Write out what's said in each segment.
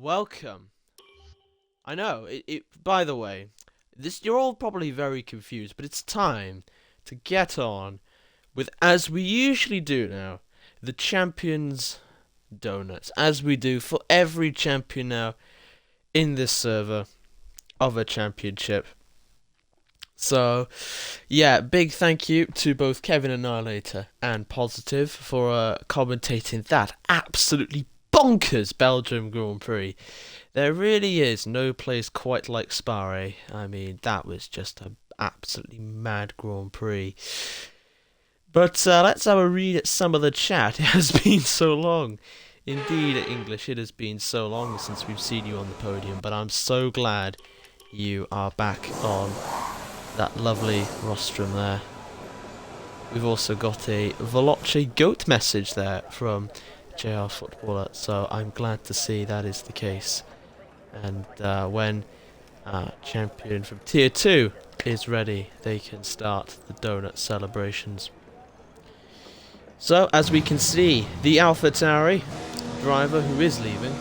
Welcome. I know, by the way, you're all probably very confused, but it's time to get on with, as we usually do now, the Champions Donuts, as we do for every champion now in this server of a championship. So, yeah, big thank you to both Kevin Annihilator and Positive for commentating that absolutely bonkers Belgium Grand Prix. There really is no place quite like Spa. I mean, that was just an absolutely mad Grand Prix. But let's have a read at some of the chat. It has been so long. Indeed, English, it has been so long since we've seen you on the podium, but I'm so glad you are back on that lovely rostrum there. We've also got a Veloce goat message there from JR Footballer, so I'm glad to see that is the case. And when champion from Tier 2 is ready, they can start the donut celebrations. So, as we can see, the AlphaTauri driver who is leaving,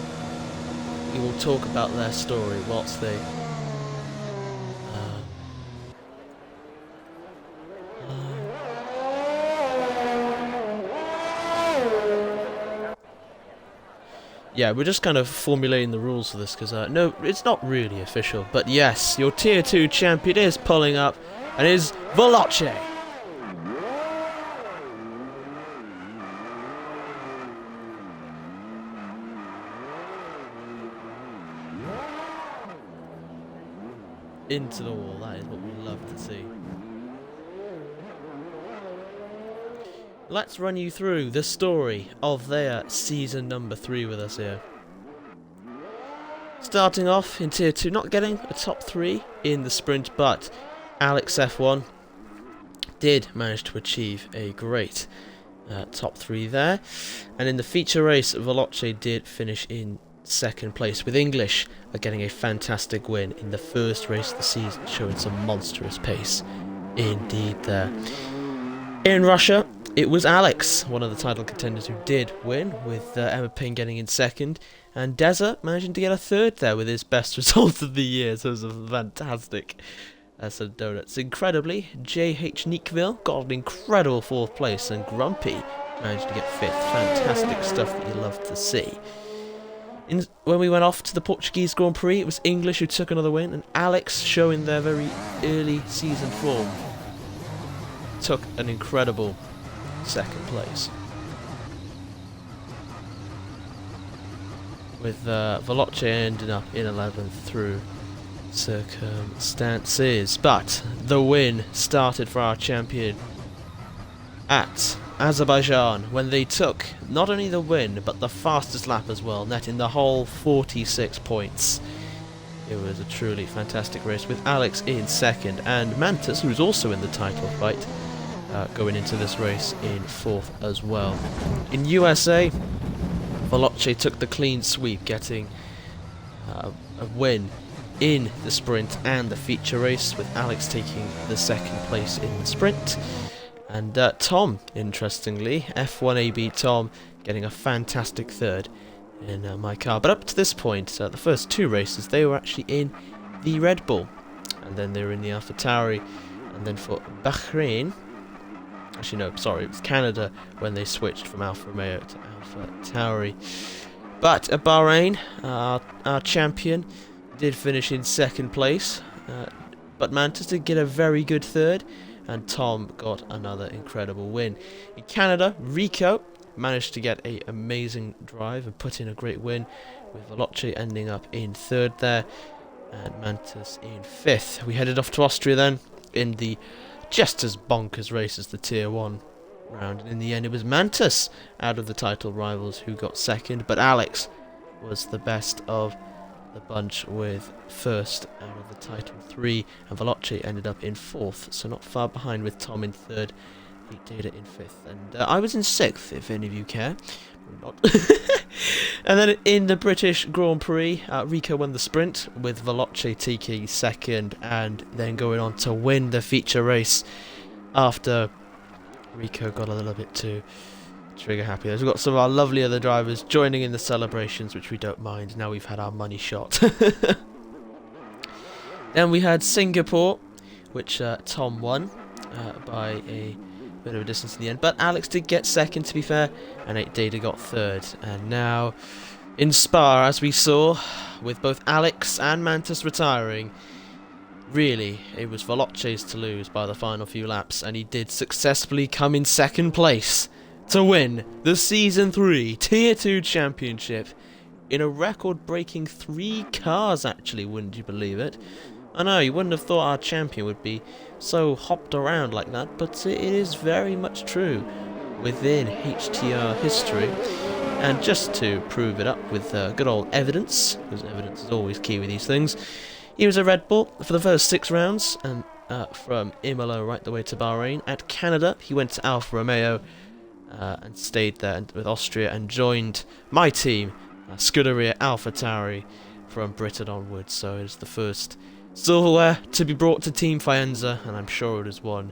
we will talk about their story whilst they yeah, we're just kind of formulating the rules for this because, no, it's not really official. But yes, your Tier 2 champion is pulling up and is Veloce. Into the wall, that is what we love to see. Let's run you through the story of their season number 3 with us here. Starting off in Tier 2, not getting a top 3 in the sprint, but Alex F1 did manage to achieve a great top 3 there. And in the feature race, Veloce did finish in second place, with English getting a fantastic win in the first race of the season, showing some monstrous pace indeed there. In Russia, it was Alex, one of the title contenders, who did win, with Emma Payne getting in second, and Deza managing to get a third there with his best result of the year. So it was a fantastic set of donuts. Incredibly, J.H. Neekville got an incredible fourth place, and Grumpy managed to get fifth. Fantastic stuff that you love to see. When we went off to the Portuguese Grand Prix, it was English who took another win, and Alex, showing their very early season form, took an incredible second place, with Veloce ending up in 11th through circumstances. But the win started for our champion at Azerbaijan, when they took not only the win but the fastest lap as well, netting the whole 46 points. It was a truly fantastic race, with Alex in second and Mantis, who's also in the title fight, going into this race in fourth as well. In USA, Veloce took the clean sweep, getting a win in the sprint and the feature race, with Alex taking the second place in the sprint. And Tom, interestingly, F1AB Tom, getting a fantastic third in my car. But up to this point, the first two races, they were actually in the Red Bull, and then they were in the AlphaTauri, and then for Bahrain, actually no, sorry, it was Canada when they switched from Alfa Romeo to AlphaTauri. But at Bahrain, our champion did finish in second place, but Mantis did get a very good third, and Tom got another incredible win. In Canada, Rico managed to get an amazing drive and put in a great win, with Veloce ending up in third there, and Mantis in fifth. We headed off to Austria then, in the just as bonkers race as the Tier 1 round, and in the end it was Mantis out of the title rivals who got second, but Alex was the best of the bunch with first out of the title 3, and Veloce ended up in fourth, so not far behind, with Tom in third, Pete Data in fifth, and I was in sixth, if any of you care. Not. And then in the British Grand Prix, Rico won the sprint, with Veloce taking second, and then going on to win the feature race after Rico got a little bit too trigger happy. We've got some of our lovely other drivers joining in the celebrations, which we don't mind. Now we've had our money shot. Then we had Singapore, which Tom won by a bit of a distance in the end. But Alex did get second, to be fair, and Data got third. And now in Spa, as we saw, with both Alex and Mantis retiring, really, it was Veloce's to lose by the final few laps, and he did successfully come in second place to win the Season 3 Tier 2 Championship in a record-breaking 3 cars, actually, wouldn't you believe it? I know, you wouldn't have thought our champion would be so hopped around like that, but it is very much true within HTR history. And just to prove it up with good old evidence, because evidence is always key with these things, he was a Red Bull for the first 6 rounds, and from Imola right the way to Bahrain. At Canada, he went to Alfa Romeo and stayed there with Austria and joined my team, Scuderia AlphaTauri, from Britain onwards. So it's the first silverware to be brought to Team Faenza, and I'm sure it is one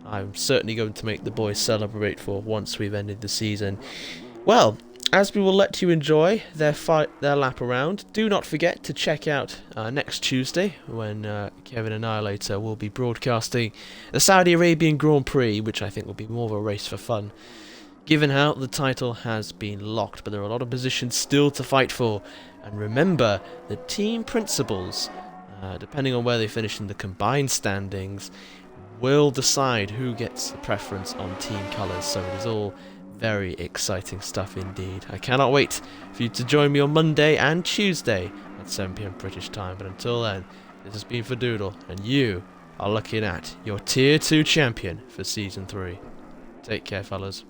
I'm certainly going to make the boys celebrate for once we've ended the season. Well, as we will let you enjoy their lap around, do not forget to check out next Tuesday when Kevin Annihilator will be broadcasting the Saudi Arabian Grand Prix, which I think will be more of a race for fun, given how the title has been locked, but there are a lot of positions still to fight for. And remember, the team principals, depending on where they finish in the combined standings, will decide who gets the preference on team colours, so it is all very exciting stuff indeed. I cannot wait for you to join me on Monday and Tuesday at 7 PM British time, but until then, this has been Fadoodle, and you are looking at your Tier 2 champion for Season 3. Take care, fellas.